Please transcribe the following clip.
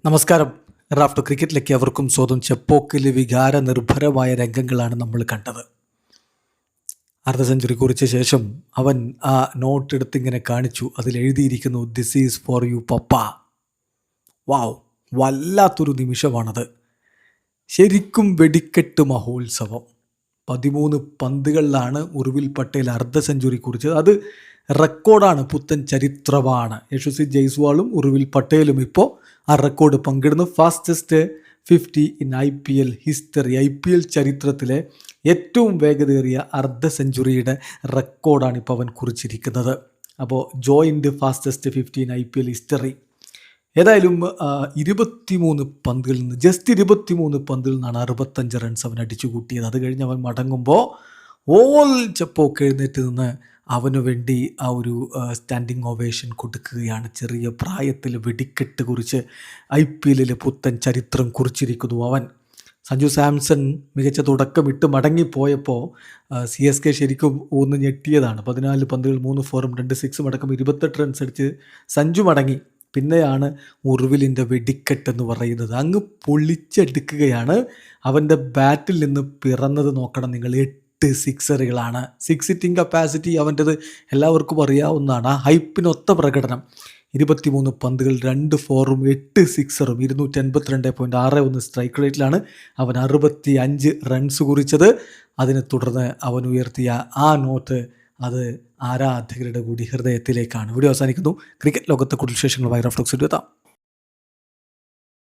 നമസ്കാരം. റാഫ്റ്റോ ക്രിക്കറ്റിലേക്ക് അവർക്കും സ്വന്തം ചെപ്പോക്കിൽ വികാര നിർഭരമായ രംഗങ്ങളാണ് നമ്മൾ കണ്ടത്. അർദ്ധ സെഞ്ചുറി കുറിച്ച ശേഷം അവൻ ആ നോട്ട് എടുത്തിങ്ങനെ കാണിച്ചു. അതിൽ എഴുതിയിരിക്കുന്നു, ദിസ് ഈസ് ഫോർ യു പപ്പ. വാവ്, വല്ലാത്തൊരു നിമിഷമാണത്. ശരിക്കും വെടിക്കെട്ട് മഹോത്സവം. 13 പന്തുകളിലാണ് ഉർവിൽ പട്ടേൽ അർദ്ധ സെഞ്ചുറി കുറിച്ചത്. അത് റെക്കോർഡാണ്, പുത്തൻ ചരിത്രമാണ്. യശസ്വി ജയ്സ്വാളും ഉർവിൽ പട്ടേലും ഇപ്പോൾ ആ റെക്കോർഡ് പങ്കിടുന്നു. Fastest 50 in IPL history. IPL ചരിത്രത്തിലെ ഏറ്റവും വേഗതയേറിയ അർദ്ധ സെഞ്ചുറിയുടെ റെക്കോർഡാണ് ഇപ്പോൾ അവൻ കുറിച്ചിരിക്കുന്നത്. അപ്പോൾ joint fastest 50 in IPL history. ഏതായാലും 23 പന്തുകളിൽ നിന്ന്, ജസ്റ്റ് 23 പന്തിൽ നിന്നാണ് 65 റൺസ് അവൻ അടിച്ചു കൂട്ടിയത്. അത് കഴിഞ്ഞ് അവൻ മടങ്ങുമ്പോൾ ഓൾ ചെപ്പോക്ക് എഴുന്നേറ്റ് നിന്ന് അവനു വേണ്ടി ആ ഒരു സ്റ്റാൻഡിങ് ഓവേഷൻ കൊടുക്കുകയാണ്. ചെറിയ പ്രായത്തിൽ വെടിക്കെട്ട് കുറിച്ച് IPL പുത്തൻ ചരിത്രം കുറിച്ചിരിക്കുന്നു അവൻ. സഞ്ജു സാംസൺ മികച്ച തുടക്കമിട്ട് മടങ്ങിപ്പോയപ്പോൾ CSK ശരിക്കും ഒന്ന് ഞെട്ടിയതാണ്. 14 പന്തുകൾ 3 ഫോറും 2 സിക്സും അടക്കം 28 റൺസ് അടിച്ച് സഞ്ജു മടങ്ങി. പിന്നെയാണ് ഉർവിലിൻ്റെ വെടിക്കെട്ട് എന്ന് പറയുന്നത്. അങ്ങ് പൊളിച്ചെടുക്കുകയാണ്. അവൻ്റെ ബാറ്റിൽ നിന്ന് പിറന്നത് നോക്കണം നിങ്ങൾ, 8 സിക്സറുകളാണ്. 6 ഹിറ്റിംഗ് കപ്പാസിറ്റി അവൻ്റെത് എല്ലാവർക്കും അറിയാവുന്നതാണ്. ആ ഹൈപ്പിനൊത്ത പ്രകടനം. 23 പന്തുകൾ 2 ഫോറും 8 സിക്സറും 282.61 സ്ട്രൈക്ക് റേറ്റിലാണ് അവൻ 65 റൺസ് കുറിച്ചത്. അതിനെ തുടർന്ന് അവൻ ഉയർത്തിയ ആ നോട്ട് അത് ആരാധകരുടെ കൂടി ഹൃദയത്തിലേക്കാണ്. വീഡിയോ അവസാനിക്കുന്നു. ക്രിക്കറ്റ് ലോകത്തെ കൂടുതൽ വിശേഷങ്ങളുമായി റാഫ്റ്റോ എത്താം.